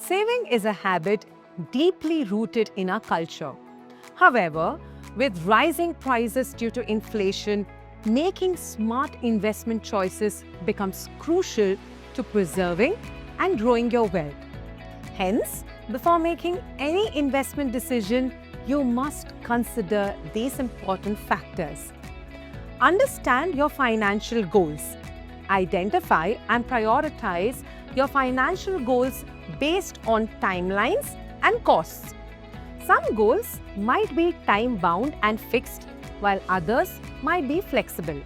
Saving is a habit deeply rooted in our culture. However, with rising prices due to inflation, making smart investment choices becomes crucial to preserving and growing your wealth. Hence, before making any investment decision, you must consider these important factors. Understand your financial goals. Identify and prioritize your financial goals based on timelines and costs. Some goals might be time-bound and fixed, while others might be flexible.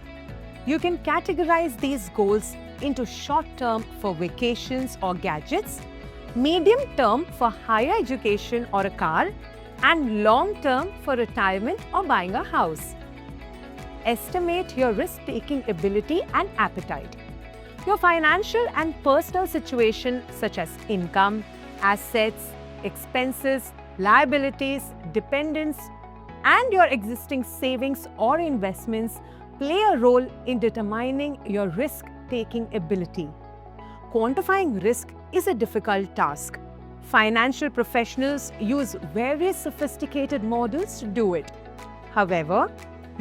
You can categorize these goals into short-term for vacations or gadgets, medium-term for higher education or a car, and long-term for retirement or buying a house. Estimate your risk-taking ability and appetite. Your financial and personal situation such as income, assets, expenses, liabilities, dependents, and your existing savings or investments play a role in determining your risk-taking ability. Quantifying risk is a difficult task. Financial professionals use various sophisticated models to do it. However,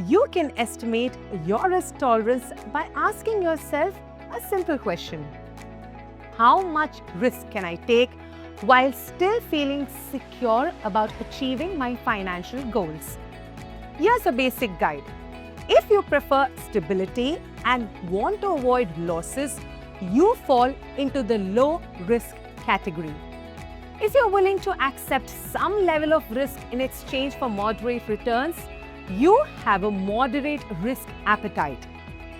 you can estimate your risk tolerance by asking yourself a simple question. How much risk can I take while still feeling secure about achieving my financial goals? Here's a basic guide. If you prefer stability and want to avoid losses, you fall into the low risk category. If you're willing to accept some level of risk in exchange for moderate returns, you have a moderate risk appetite.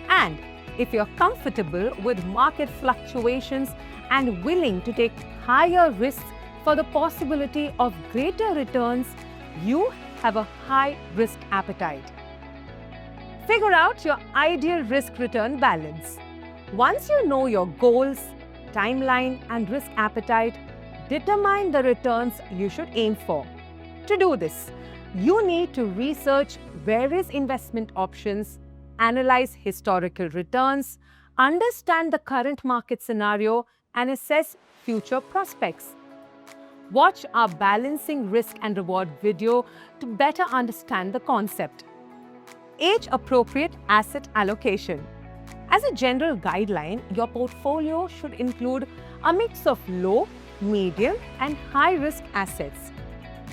And if you're comfortable with market fluctuations and willing to take higher risks for the possibility of greater returns, you have a high risk appetite. Figure out your ideal risk-return balance. Once you know your goals, timeline, and risk appetite, determine the returns you should aim for. To do this, you need to research various investment options, analyze historical returns, understand the current market scenario, and assess future prospects. Watch our Balancing Risk and Reward video to better understand the concept. Age-appropriate asset allocation. As a general guideline, your portfolio should include a mix of low, medium, and high-risk assets.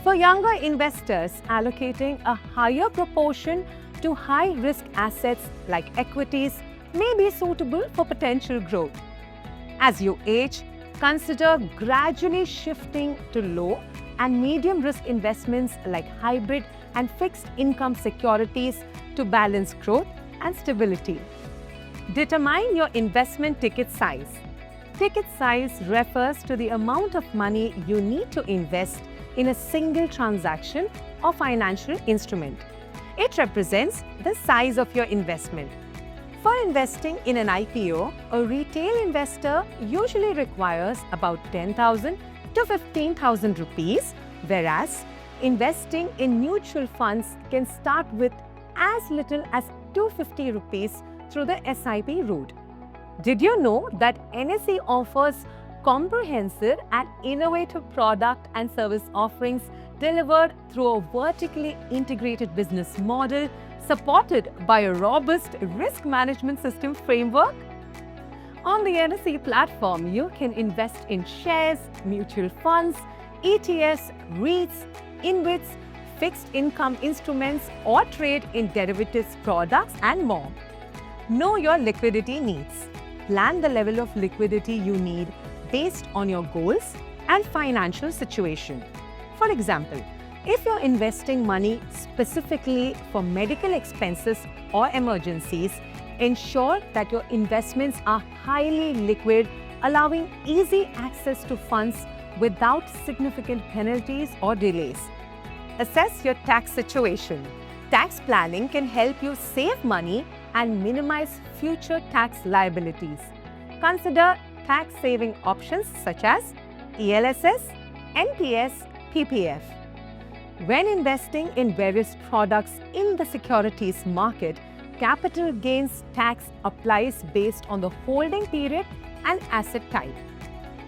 For younger investors, allocating a higher proportion to high-risk assets like equities may be suitable for potential growth. As you age, consider gradually shifting to low and medium-risk investments like hybrid and fixed income securities to balance growth and stability. Determine your investment ticket size. Ticket size refers to the amount of money you need to invest in a single transaction or financial instrument. It represents the size of your investment. For investing in an IPO, a retail investor usually requires about 10,000 to 15,000 rupees, whereas investing in mutual funds can start with as little as 250 rupees through the SIP route. Did you know that NSE offers comprehensive and innovative product and service offerings delivered through a vertically integrated business model supported by a robust risk management system framework? On the NSE platform, you can invest in shares, mutual funds, ETFs, REITs, InvITs, fixed income instruments, or trade in derivatives products and more. Know your liquidity needs. Plan the level of liquidity you need based on your goals and financial situation. For example, if you're investing money specifically for medical expenses or emergencies, ensure that your investments are highly liquid, allowing easy access to funds without significant penalties or delays. Assess your tax situation. Tax planning can help you save money and minimize future tax liabilities. Consider tax-saving options such as ELSS, NPS, PPF. When investing in various products in the securities market, capital gains tax applies based on the holding period and asset type.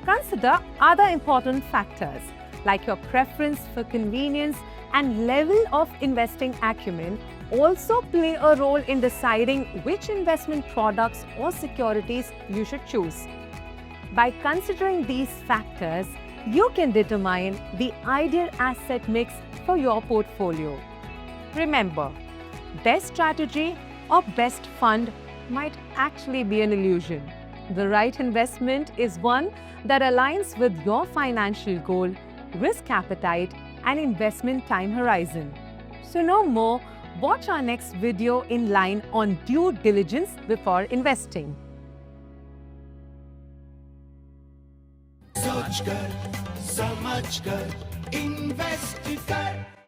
Consider other important factors like your preference for convenience and level of investing acumen also play a role in deciding which investment products or securities you should choose. By considering these factors, you can determine the ideal asset mix for your portfolio. Remember, best strategy or best fund might actually be an illusion. The right investment is one that aligns with your financial goal, risk appetite, and investment time horizon. So know more, watch our next video in line on due diligence before investing. सोच कर समझ कर invest कर